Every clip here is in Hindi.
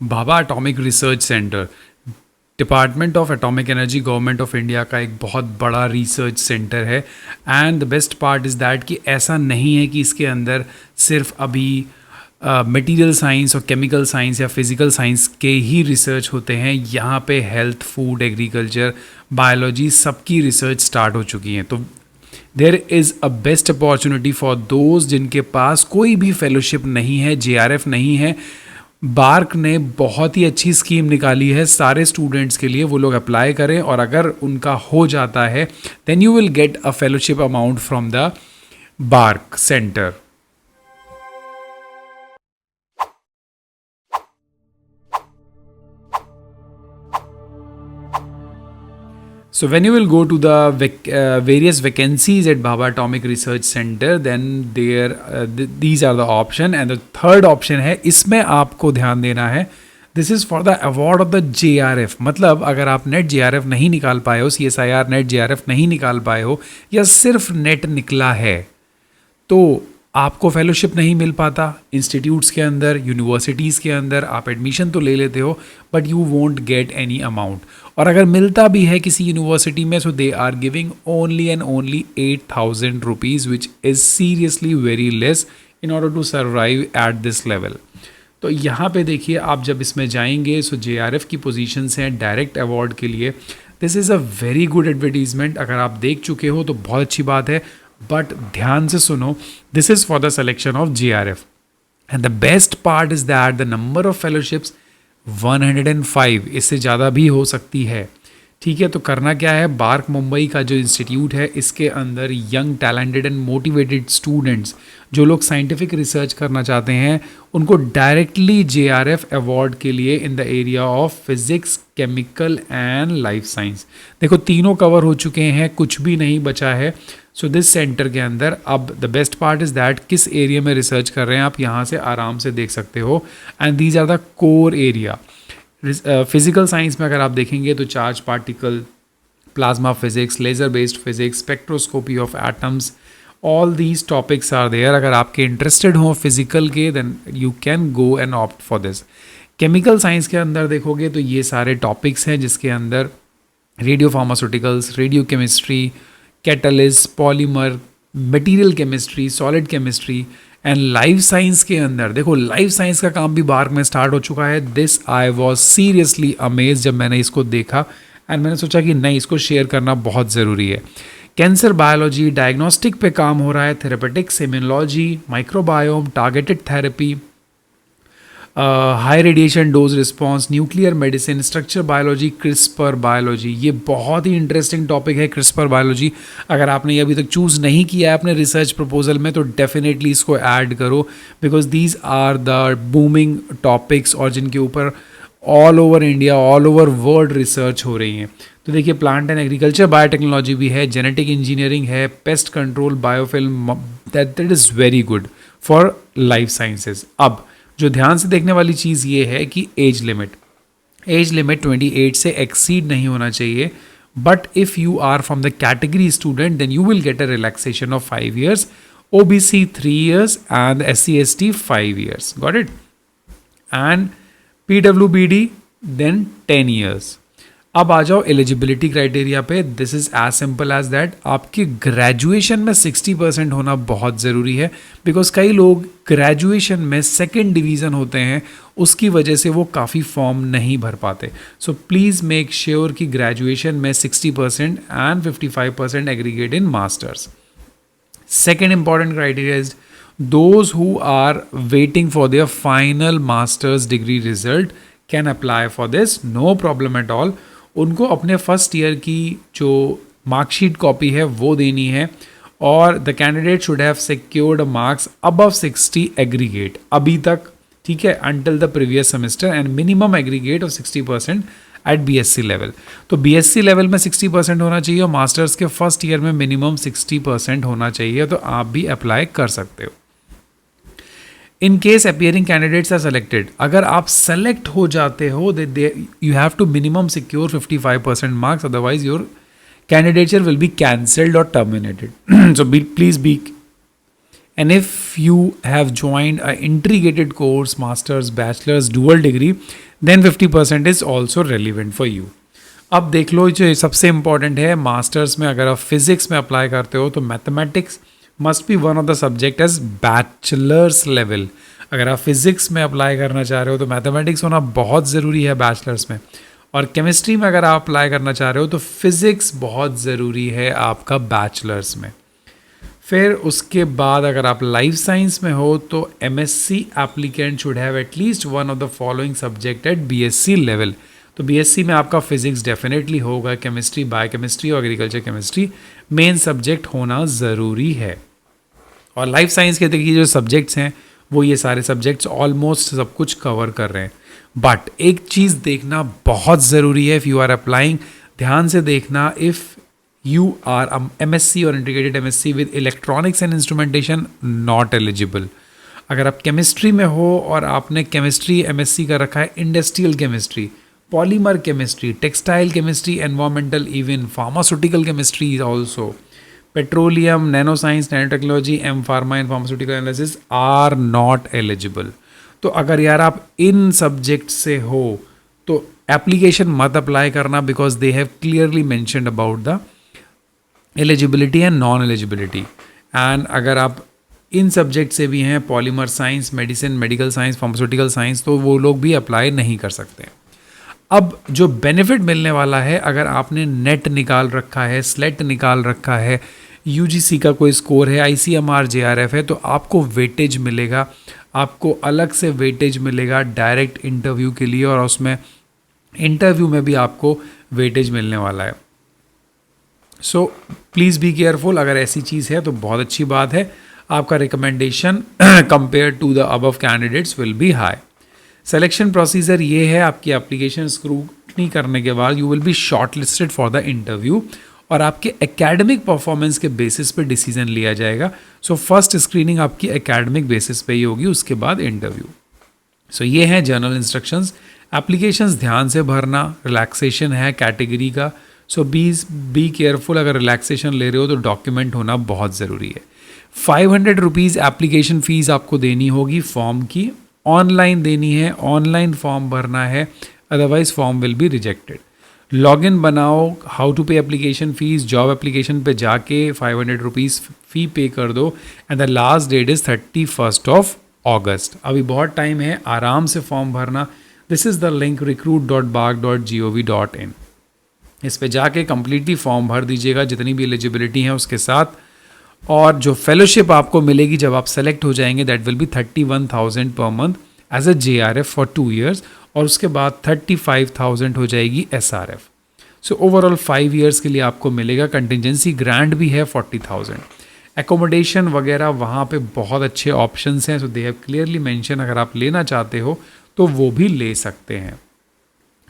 Bhabha atomic research centre department of atomic energy government of India का एक बहुत बड़ा रिसर्च सेंटर है। And the best part is that कि ऐसा नहीं है कि इसके अंदर सिर्फ अभी मटेरियल साइंस और केमिकल साइंस या फिज़िकल साइंस के ही रिसर्च होते हैं। यहाँ पे हेल्थ, फूड, एग्रीकल्चर, बायोलॉजी सबकी रिसर्च स्टार्ट हो चुकी है। तो there is a best opportunity for those जिनके पास कोई भी फेलोशिप नहीं है, जेआरएफ नहीं है। बार्क ने बहुत ही अच्छी स्कीम निकाली है सारे स्टूडेंट्स के लिए, वो लोग अप्लाई करें और अगर उनका हो जाता है then you will get a fellowship amount from the BARC centre. So when you will go to the various vacancies at Bhabha Atomic Research Center, then these are the option, and the third option है, इसमें आपको ध्यान देना है, this is for the award of the JRF। मतलब अगर आप नेट JRF नहीं निकाल पाए हो, CSIR नेट JRF नहीं निकाल पाए हो, या सिर्फ नेट निकला है, तो आपको फेलोशिप नहीं मिल पाता। इंस्टीट्यूट्स के अंदर, यूनिवर्सिटीज़ के अंदर आप एडमिशन तो ले लेते हो but you won't get any amount. और अगर मिलता भी है किसी यूनिवर्सिटी में, so they are giving only and only 8,000 rupees, which is seriously very less in order to survive at this level. तो यहाँ पे देखिए, आप जब इसमें जाएंगे, सो JRF की पोजीशंस हैं डायरेक्ट अवार्ड के लिए। This is a very good advertisement. अगर आप देख चुके हो तो बहुत अच्छी बात है, बट ध्यान से सुनो, this is for the selection of JRF and the best part is that the number of fellowships 105, इससे ज़्यादा भी हो सकती है। ठीक है, तो करना क्या है, बार्क मुंबई का जो इंस्टीट्यूट है, इसके अंदर young talented and motivated students जो लोग साइंटिफिक रिसर्च करना चाहते हैं, उनको डायरेक्टली JRF अवार्ड के लिए in the area of physics, chemical and life science, देखो तीनों कवर हो चुके हैं, कुछ भी नहीं बचा है। सो दिस सेंटर के अंदर अब the best part is that किस एरिया में रिसर्च कर रहे हैं आप यहाँ से आराम से देख सकते हो। And these are the core area. Physical science में अगर आप देखेंगे तो charge particle, plasma physics, laser based physics, spectroscopy of atoms, all these topics are there. अगर आपके इंटरेस्टेड हो फिजिकल के, then you can go and opt for this. Chemical science के अंदर देखोगे तो ये सारे टॉपिक्स हैं जिसके अंदर radio pharmaceuticals, radio chemistry, catalyst, polymer, material chemistry, solid chemistry and life science के अंदर देखो, लाइफ साइंस का काम भी बार्क में स्टार्ट हो चुका है। This I was seriously amaze जब मैंने इसको देखा एंड मैंने सोचा कि नहीं, इसको शेयर करना बहुत ज़रूरी है। कैंसर बायोलॉजी, डायग्नोस्टिक पे काम हो रहा है, therapeutics, immunology, microbiome, targeted therapy, high radiation dose response, nuclear medicine, structure biology, CRISPR biology. ये बहुत ही इंटरेस्टिंग टॉपिक है क्रिस्पर बायोलॉजी। अगर आपने ये अभी तक चूज़ नहीं किया है अपने रिसर्च प्रपोजल में, तो डेफिनेटली इसको ऐड करो, because these are the booming topics और जिनके ऊपर all over India, all over world research हो रही हैं। तो देखिए, प्लांट एंड एग्रीकल्चर बायोटेक्नोलॉजी भी है, जेनेटिक इंजीनियरिंग है, pest control, biofilm, that is very good for life sciences. अब जो ध्यान से देखने वाली चीज़ ये है कि एज लिमिट 28 से एक्सीड नहीं होना चाहिए। But if you are from the category student, then you will get a relaxation of 5 years, OBC 3 years and SC/ST 5 years. Got it? And PWBD then 10 years. अब आ जाओ एलिजिबिलिटी क्राइटेरिया पे। This is as simple as that, आपकी ग्रेजुएशन में 60% होना बहुत ज़रूरी है, बिकॉज कई लोग ग्रेजुएशन में सेकेंड डिवीज़न होते हैं, उसकी वजह से वो काफ़ी फॉर्म नहीं भर पाते। सो प्लीज़ मेक श्योर कि ग्रेजुएशन में 60% and 55% aggregate in masters. Second important criteria is those who are waiting for their final master's degree result can apply for this, no problem at all. उनको अपने फर्स्ट ईयर की जो मार्कशीट कॉपी है वो देनी है, और the candidate should have secured marks above 60 aggregate अभी तक, ठीक है, until the previous semester, and minimum aggregate of 60% at BSc level. तो BSc लेवल में 60% होना चाहिए और मास्टर्स के फर्स्ट ईयर में मिनिमम 60% होना चाहिए, तो आप भी अप्लाई कर सकते हो। In case appearing candidates are selected, अगर आप सेलेक्ट हो जाते हो, you have to minimum secure 55% marks, otherwise your candidature will be cancelled और terminated. So please be And if you have joined an integrated course, master's, bachelor's, dual degree, then 50% is also relevant for यू। अब देख लो, जो सबसे इंपॉर्टेंट है मास्टर्स में, अगर आप फिजिक्स में अप्लाई करते हो तो mathematics must be one of the subject as bachelor's level. अगर आप फिजिक्स में अप्लाई करना चाह रहे हो तो मैथमेटिक्स होना बहुत ज़रूरी है बैचलर्स में, और केमिस्ट्री में अगर आप अप्लाई करना चाह रहे हो तो फिज़िक्स बहुत ज़रूरी है आपका बैचलर्स में। फिर उसके बाद अगर आप लाइफ साइंस में हो तो MSc applicant should have at least one of the following subject at BSc level. तो बीएससी में आपका फिजिक्स डेफिनेटली होगा, केमिस्ट्री, बायोकेमिस्ट्री और एग्रीकल्चर केमिस्ट्री मेन सब्जेक्ट होना ज़रूरी है। और लाइफ साइंस के देखिए जो सब्जेक्ट्स हैं वो ये सारे सब्जेक्ट्स ऑलमोस्ट सब कुछ कवर कर रहे हैं। बट एक चीज़ देखना बहुत ज़रूरी है, इफ़ यू आर अप्लाइंग, ध्यान से देखना, इफ़ यू आर एमएससी और integrated MSc with electronics and instrumentation not eligible. अगर आप केमिस्ट्री में हो और आपने केमिस्ट्री एमएससी का रखा है, industrial chemistry, polymer chemistry, textile chemistry, environmental, even pharmaceutical chemistry is also, petroleum, nano science, nano technology, M pharma and pharmaceutical analysis are not eligible. तो अगर यार आप इन सब्जेक्ट से हो तो एप्लीकेशन मत अप्लाई करना, because they have clearly mentioned about the eligibility and non eligibility. And अगर आप इन सब्जेक्ट से भी हैं, polymer science, medicine, medical science, pharmaceutical science, तो वो लोग भी अप्लाई नहीं कर सकते। अब जो बेनिफिट मिलने वाला है, अगर आपने नेट निकाल रखा है, स्लेट निकाल रखा है, यूजीसी का कोई स्कोर है, आईसीएमआर, जेआरएफ है, तो आपको वेटेज मिलेगा, आपको अलग से वेटेज मिलेगा डायरेक्ट इंटरव्यू के लिए, और उसमें इंटरव्यू में भी आपको वेटेज मिलने वाला है। So please be careful. अगर ऐसी चीज़ है तो बहुत अच्छी बात है, आपका recommendation compare to the above candidates will be high. Selection procedure ये है, आपकी एप्लीकेशन स्क्रूटनी करने के बाद you will be shortlisted for the interview, और आपके एकेडमिक परफॉर्मेंस के बेसिस पे डिसीजन लिया जाएगा। सो फर्स्ट स्क्रीनिंग आपकी एकेडमिक बेसिस पे ही होगी, उसके बाद इंटरव्यू। सो ये हैं जनरल इंस्ट्रक्शंस। एप्लीकेशंस ध्यान से भरना, रिलैक्सेशन है कैटेगरी का, सो बी केयरफुल। अगर रिलैक्सेशन ले रहे हो तो डॉक्यूमेंट होना बहुत ज़रूरी है। 500 रुपीज़ एप्लीकेशन फ़ीस आपको देनी होगी फॉर्म की, ऑनलाइन देनी है, ऑनलाइन फॉर्म भरना है, otherwise form will be rejected. Login बनाओ, हाउ टू पे एप्लीकेशन फ़ीस, जॉब एप्लीकेशन पे जाके 500 रुपीज़ फ़ी पे कर दो, and the last that is 31 अगस्त। अभी बहुत टाइम है, आराम से फॉर्म भरना। This is the link recruit.barc.gov.in। इस पे जाके कम्प्लीटली फॉर्म भर दीजिएगा, जितनी भी एलिजिबिलिटी है उसके साथ। और जो फेलोशिप आपको मिलेगी जब आप सेलेक्ट हो जाएंगे, that will be 31,000 per month as a JRF for 2 years, और उसके बाद 35,000 हो जाएगी SRF। सो ओवरऑल 5 years के लिए आपको मिलेगा। कंटिजेंसी ग्रांट भी है 40,000। एकोमोडेशन वगैरह वहाँ पे बहुत अच्छे ऑप्शंस हैं, सो दे हैव क्लियरली मेंशन, अगर आप लेना चाहते हो तो वो भी ले सकते हैं।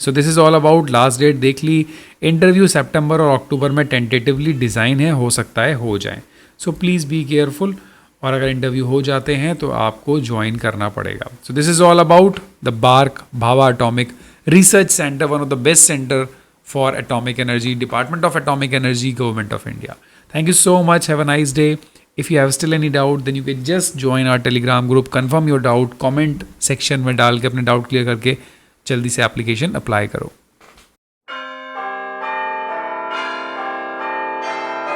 So this is all about. Last date देख ली, इंटरव्यू सितंबर और अक्टूबर में टेंटेटिवली डिज़ाइन है, हो सकता है हो जाए। सो प्लीज़ बी केयरफुल, और अगर इंटरव्यू हो जाते हैं तो आपको ज्वाइन करना पड़ेगा। So this is all about the BARC Bhabha atomic research centre, one of the best centre for atomic energy, department of atomic energy, government of India. Thank you so much. Have a nice day. If you have still any doubt, then you can just join our Telegram group. Confirm your doubt. Comment section में डाल के अपने डाउट क्लियर करके जल्दी से एप्लीकेशन अप्लाई करो।